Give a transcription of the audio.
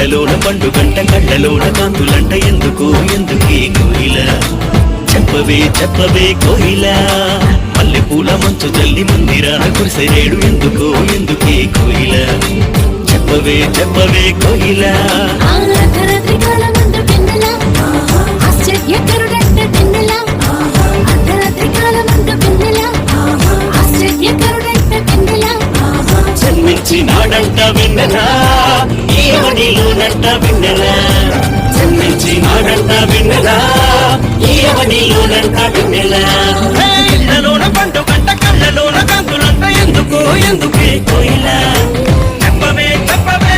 కళ్ళలోన పండుగంట కళ్ళలోన కాంతులంట ఎందుకు ఎందుకే కోయిల చెప్పవే చెప్పవే కోయిల మల్లెపూల మంచు జల్లి మందిరాన కురిసెరేడు ఎందుకు ఎందుకే కోయిల చెప్పవే చెప్పవే కోయిల జన్మించినాడంట వెన్నెలా ఈ అవనిలోనంట వెన్నెలా జన్మించినాడంట వెన్నెలా ఈ అవనిలోనంట వెన్నెలా కళ్ళలోన పండుగంట కళ్ళలోన కాంతులంట ఎందుకు ఎందుకే కోయిల చెప్పవే చెప్పవే